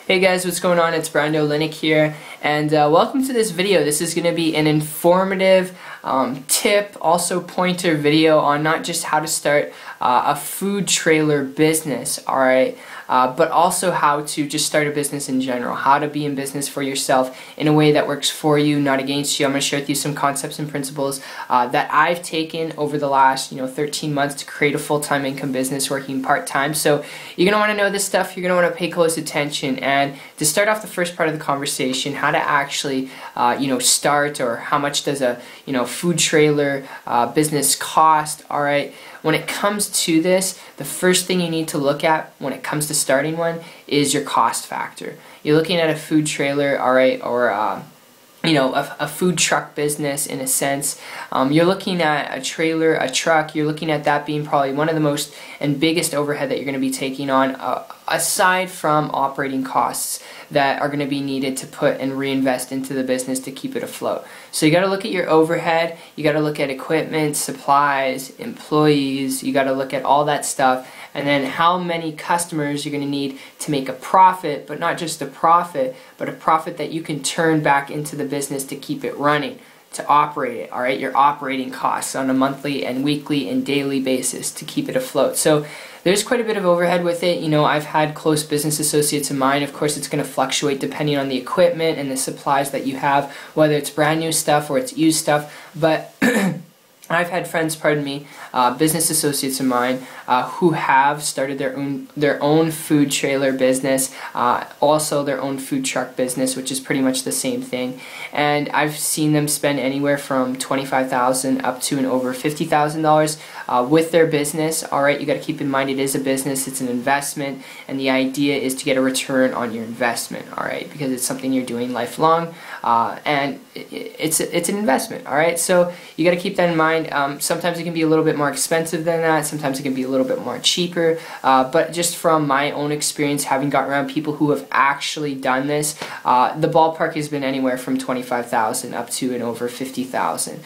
Hey guys, what's going on? It's Brando Linick here, and welcome to this video. This is going to be an informative tip, also pointer video on not just how to start a food trailer business, alright, but also how to just start a business in general, how to be in business for yourself in a way that works for you, not against you. I'm going to share with you some concepts and principles that I've taken over the last 13 months to create a full-time income business working part-time. So you're going to want to know this stuff, you're going to want to pay close attention. And to start off the first part of the conversation, how to actually start, or how much does a food trailer business cost, alright? When it comes to this, the first thing you need to look at when it comes to starting one is your cost factor. You're looking at a food trailer, alright, or a food truck business in a sense. You're looking at a trailer, a truck, you're looking at that being probably one of the most and biggest overhead that you're going to be taking on, aside from operating costs that are going to be needed to put and reinvest into the business to keep it afloat. So you got to look at your overhead, you got to look at equipment, supplies, employees, you got to look at all that stuff, and then how many customers you're going to need to make a profit, but not just a profit, but a profit that you can turn back into the business to keep it running, to operate it, alright, your operating costs on a monthly and weekly and daily basis to keep it afloat. So there's quite a bit of overhead with it. I've had close business associates of mine. Of course, it's going to fluctuate depending on the equipment and the supplies that you have, whether it's brand new stuff or it's used stuff, but I've had friends, business associates of mine who have started their own food trailer business, also their own food truck business, which is pretty much the same thing. And I've seen them spend anywhere from $25,000 up to and over $50,000 with their business. All right, you got to keep in mind it is a business, it's an investment, and the idea is to get a return on your investment. All right, because it's something you're doing lifelong, and it's an investment. All right, so you got to keep that in mind. Sometimes it can be a little bit more expensive than that, sometimes it can be a little bit more cheaper, but just from my own experience, having gotten around people who have actually done this, the ballpark has been anywhere from $25,000 up to and over $50,000,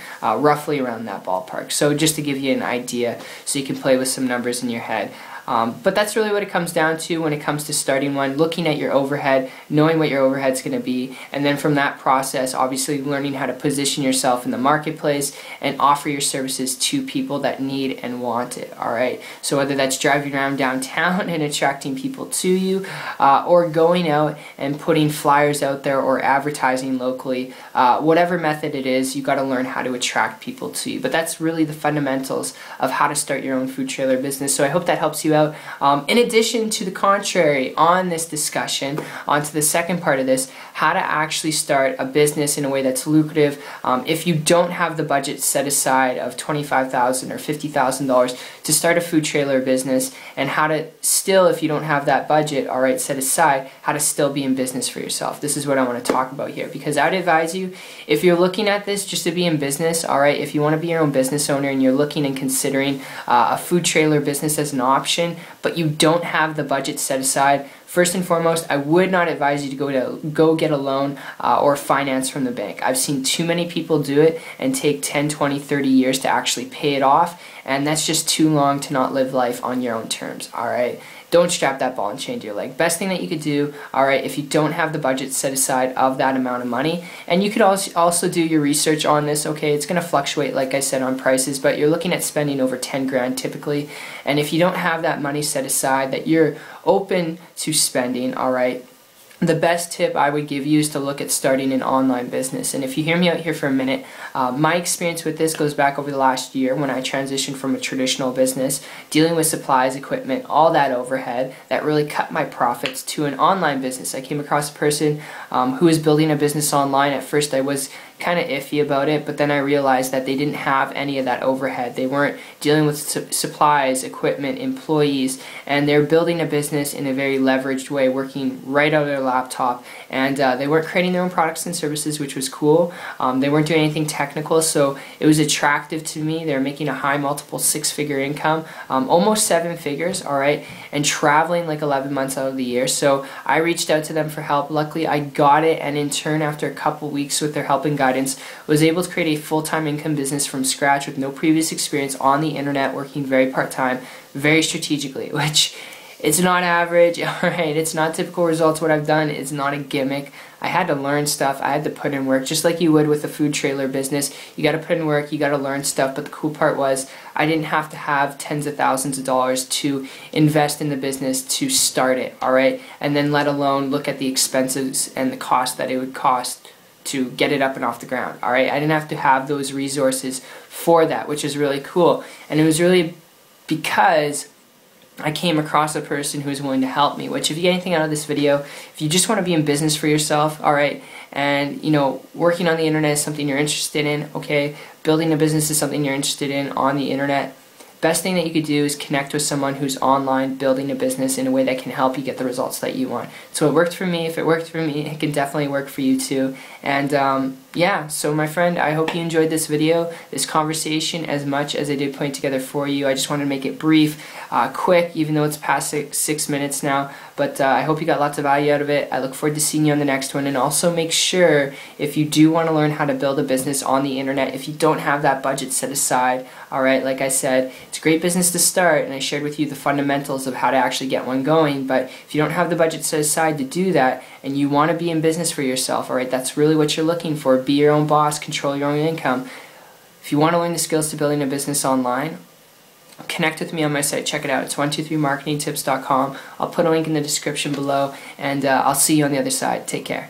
roughly around that ballpark. So just to give you an idea, so you can play with some numbers in your head. But that's really what it comes down to when it comes to starting one, looking at your overhead, knowing what your overhead's going to be, and then from that process, obviously learning how to position yourself in the marketplace and offer your services to people that need and want it, alright? So whether that's driving around downtown and attracting people to you, or going out and putting flyers out there or advertising locally, whatever method it is, you got to learn how to attract people to you. But that's really the fundamentals of how to start your own food trailer business. So I hope that helps you out. In addition to the contrary on this discussion, onto the second part of this, how to actually start a business in a way that's lucrative. If you don't have the budget set aside of $25,000 or $50,000 to start a food trailer business, and how to still, if you don't have that budget, alright, set aside, how to still be in business for yourself. This is what I want to talk about here, because I'd advise you, if you're looking at this just to be in business, alright, if you want to be your own business owner and you're looking and considering a food trailer business as an option, but you don't have the budget set aside, first and foremost, I would not advise you to go get a loan or finance from the bank. I've seen too many people do it and take 10, 20, 30 years to actually pay it off, and that's just too long to not live life on your own terms, alright? Don't strap that ball and chain to your leg. Best thing that you could do, alright, if you don't have the budget set aside of that amount of money, and you could also do your research on this, okay, it's going to fluctuate, like I said, on prices, but you're looking at spending over 10 grand typically, and if you don't have that money set aside that you're open to spending, alright, the best tip I would give you is to look at starting an online business. And if you hear me out here for a minute, my experience with this goes back over the last year when I transitioned from a traditional business, dealing with supplies, equipment, all that overhead that really cut my profits, to an online business. I came across a person who was building a business online. At first I was kind of iffy about it, but then I realized that they didn't have any of that overhead. They weren't dealing with supplies, equipment, employees, and they're building a business in a very leveraged way, working right out of their laptop, and they weren't creating their own products and services, which was cool. They weren't doing anything technical, so it was attractive to me. They were making a high multiple six-figure income, almost seven figures, alright, and traveling like 11 months out of the year. So I reached out to them for help. Luckily I got it, and in turn, after a couple weeks with their help and guidance, was able to create a full-time income business from scratch with no previous experience on the internet, working very part-time, very strategically, which It's not average, alright, it's not typical results. What I've done is not a gimmick. I had to learn stuff, I had to put in work, just like you would with a food trailer business. You gotta put in work, you gotta learn stuff, but the cool part was I didn't have to have tens of thousands of dollars to invest in the business to start it, alright? And then let alone look at the expenses and the cost that it would cost to get it up and off the ground, alright? I didn't have to have those resources for that, which is really cool. And it was really because I came across a person who was willing to help me, which if you get anything out of this video, if you just want to be in business for yourself, alright, and you know, working on the internet is something you're interested in, okay, building a business is something you're interested in on the internet, best thing that you could do is connect with someone who's online building a business in a way that can help you get the results that you want. So it worked for me. If it worked for me, it can definitely work for you too. And yeah, so my friend, I hope you enjoyed this video, this conversation, as much as I did put it together for you. I just wanted to make it brief, quick, even though it's past 6 minutes now. But I hope you got lots of value out of it. I look forward to seeing you on the next one. And also make sure, if you do want to learn how to build a business on the internet, if you don't have that budget set aside, alright, like I said, it's a great business to start, and I shared with you the fundamentals of how to actually get one going. But if you don't have the budget set aside to do that, and you want to be in business for yourself, alright, that's really what you're looking for. Be your own boss, control your own income. If you want to learn the skills to building a business online, connect with me on my site. Check it out. It's 123marketingtips.com. I'll put a link in the description below, and I'll see you on the other side. Take care.